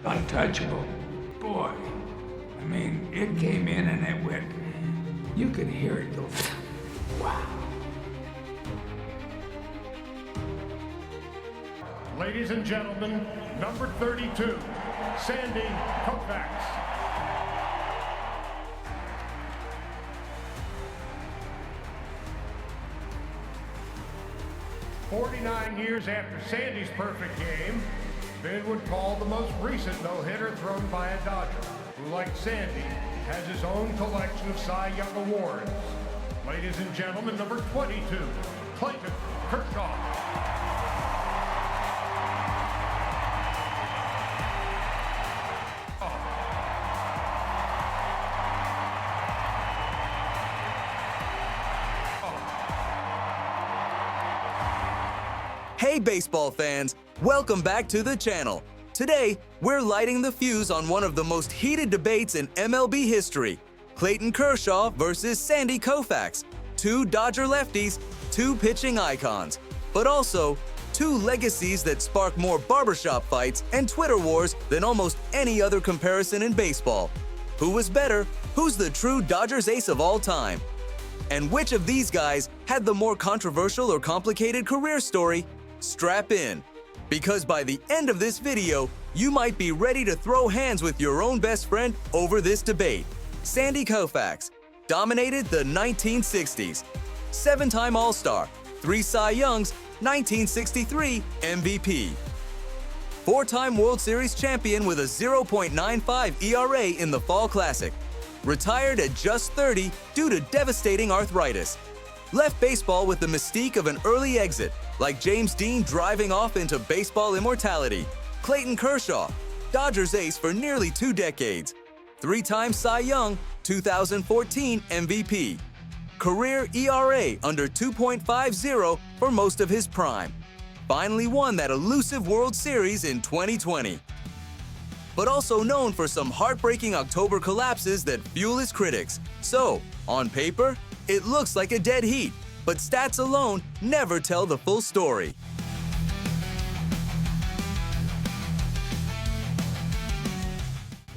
Untouchable. Boy, I mean, it came in and it went. You could hear it go. Wow. Ladies and gentlemen, number 32, Sandy Koufax. "49 years after Sandy's perfect game, Ben would call the most recent no-hitter thrown by a Dodger, who, like Sandy, has his own collection of Cy Young awards. Ladies and gentlemen, number 22, Clayton Kershaw. Hey baseball fans, welcome back to the channel. Today, we're lighting the fuse on one of the most heated debates in MLB history, Clayton Kershaw versus Sandy Koufax, two Dodger lefties, two pitching icons, but also two legacies that spark more barbershop fights and Twitter wars than almost any other comparison in baseball. Who was better? Who's the true Dodgers ace of all time? And which of these guys had the more controversial or complicated career story? Strap in, because by the end of this video, you might be ready to throw hands with your own best friend over this debate. Sandy Koufax dominated the 1960s. Seven-time All-Star, 3 Cy Youngs, 1963 MVP. Four-time World Series champion with a 0.95 ERA in the Fall Classic. Retired at just 30 due to devastating arthritis. Left baseball with the mystique of an early exit, like James Dean driving off into baseball immortality. Clayton Kershaw, Dodgers ace for nearly 2 decades. 3-time Cy Young, 2014 MVP. Career ERA under 2.50 for most of his prime. Finally won that elusive World Series in 2020. But also known for some heartbreaking October collapses that fuel his critics. So, on paper, it looks like a dead heat, but stats alone never tell the full story.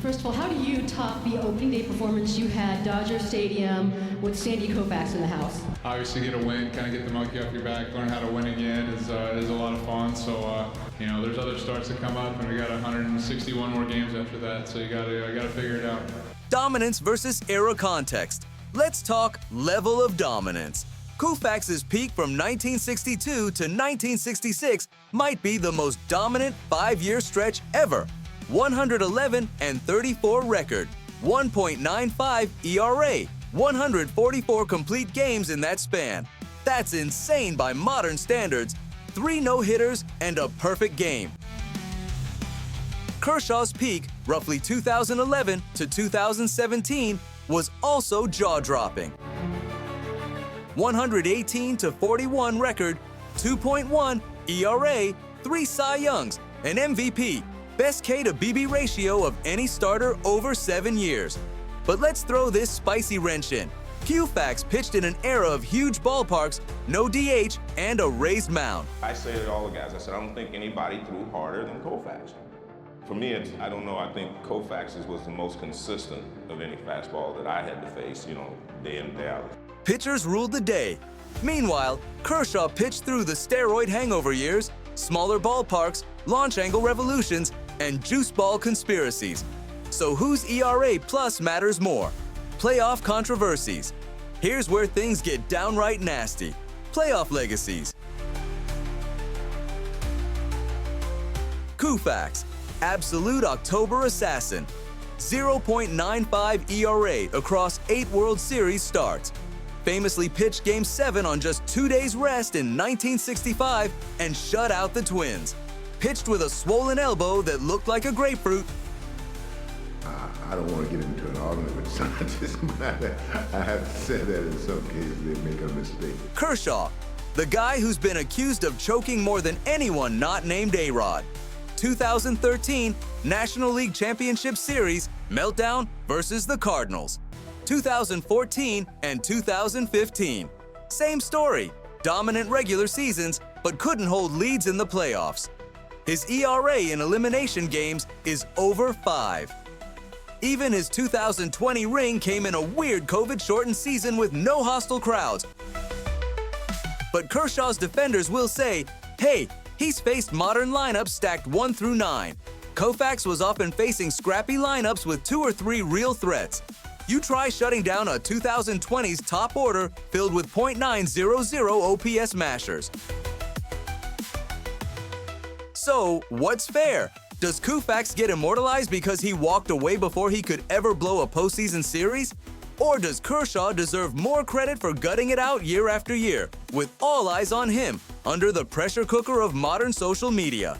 First of all, how do you top the opening day performance you had Dodger Stadium with Sandy Koufax in the house? Obviously, get a win, kind of get the monkey off your back, learn how to win again is a lot of fun. So, there's other starts that come up, and we got 161 more games after that. So you gotta figure it out. Dominance versus era context. Let's talk level of dominance. Koufax's peak from 1962 to 1966 might be the most dominant 5-year stretch ever. 111 and 34 record, 1.95 ERA, 144 complete games in that span. That's insane by modern standards. 3 no-hitters and a perfect game. Kershaw's peak, roughly 2011 to 2017, was also jaw-dropping. 118 to 41 record, 2.1 ERA, 3 Cy Youngs, an MVP, best K to BB ratio of any starter over 7 years. But let's throw this spicy wrench in. Koufax pitched in an era of huge ballparks, no DH, and a raised mound. I say to all the guys, I said, I don't think anybody threw harder than Koufax. For me, I don't know, I think Koufax's was the most consistent of any fastball that I had to face, day in, day out. Pitchers ruled the day. Meanwhile, Kershaw pitched through the steroid hangover years, smaller ballparks, launch angle revolutions, and juice ball conspiracies. So whose ERA plus matters more? Playoff controversies. Here's where things get downright nasty. Playoff legacies. Koufax, absolute October assassin. 0.95 ERA across 8 World Series starts. Famously pitched Game 7 on just 2 days rest in 1965 and shut out the Twins. Pitched with a swollen elbow that looked like a grapefruit. I don't want to get into an argument with scientists, but I have to say that in some cases they make a mistake. Kershaw, the guy who's been accused of choking more than anyone not named A-Rod. 2013 National League Championship Series meltdown versus the Cardinals. 2014 and 2015. Same story, dominant regular seasons, but couldn't hold leads in the playoffs. His ERA in elimination games is over 5. Even his 2020 ring came in a weird COVID-shortened season with no hostile crowds. But Kershaw's defenders will say, hey, he's faced modern lineups stacked 1 through 9. Koufax was often facing scrappy lineups with 2 or 3 real threats. You try shutting down a 2020's top order filled with .900 OPS mashers. So, what's fair? Does Koufax get immortalized because he walked away before he could ever blow a postseason series? Or does Kershaw deserve more credit for gutting it out year after year, with all eyes on him, under the pressure cooker of modern social media?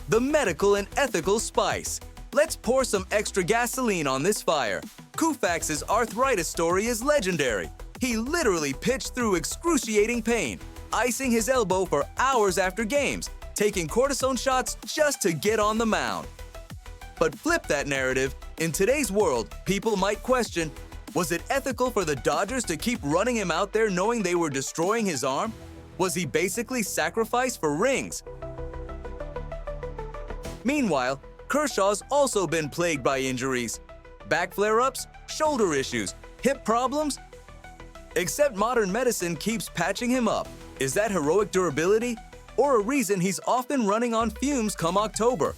The medical and ethical spice. Let's pour some extra gasoline on this fire. Koufax's arthritis story is legendary. He literally pitched through excruciating pain, icing his elbow for hours after games, taking cortisone shots just to get on the mound. But flip that narrative. In today's world, people might question, was it ethical for the Dodgers to keep running him out there knowing they were destroying his arm? Was he basically sacrificed for rings? Meanwhile, Kershaw's also been plagued by injuries. Back flare-ups, shoulder issues, hip problems. Except modern medicine keeps patching him up. Is that heroic durability? Or a reason he's often running on fumes come October?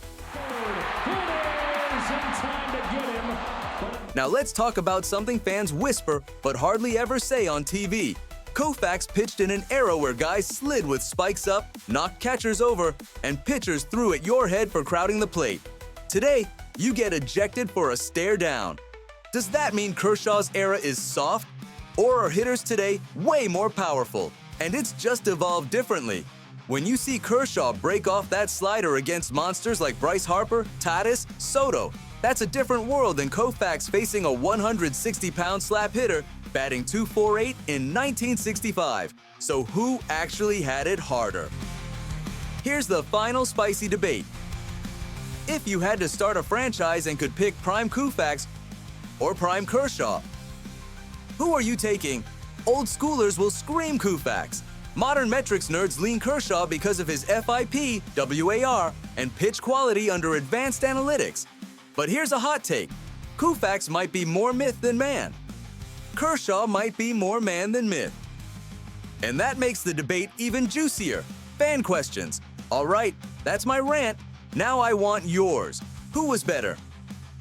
Now let's talk about something fans whisper but hardly ever say on TV. Koufax pitched in an era where guys slid with spikes up, knocked catchers over, and pitchers threw at your head for crowding the plate. Today, you get ejected for a stare down. Does that mean Kershaw's era is soft? Or are hitters today way more powerful, and it's just evolved differently? When you see Kershaw break off that slider against monsters like Bryce Harper, Tatis, Soto, that's a different world than Koufax facing a 160-pound slap hitter batting .248 in 1965. So who actually had it harder? Here's the final spicy debate. If you had to start a franchise and could pick Prime Koufax or Prime Kershaw, who are you taking? Old schoolers will scream Koufax. Modern metrics nerds lean Kershaw because of his FIP, WAR, and pitch quality under advanced analytics. But here's a hot take. Koufax might be more myth than man. Kershaw might be more man than myth. And that makes the debate even juicier. Fan questions. All right, that's my rant. Now I want yours. Who was better?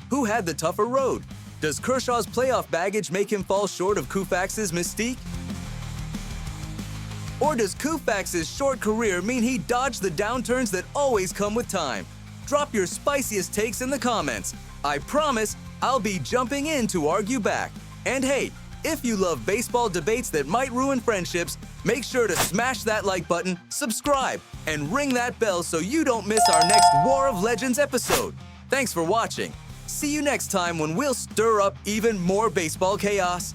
Who had the tougher road? Does Kershaw's playoff baggage make him fall short of Koufax's mystique? Or does Koufax's short career mean he dodged the downturns that always come with time? Drop your spiciest takes in the comments. I promise I'll be jumping in to argue back. And hey, if you love baseball debates that might ruin friendships, make sure to smash that like button, subscribe, and ring that bell so you don't miss our next War of Legends episode. Thanks for watching. See you next time when we'll stir up even more baseball chaos.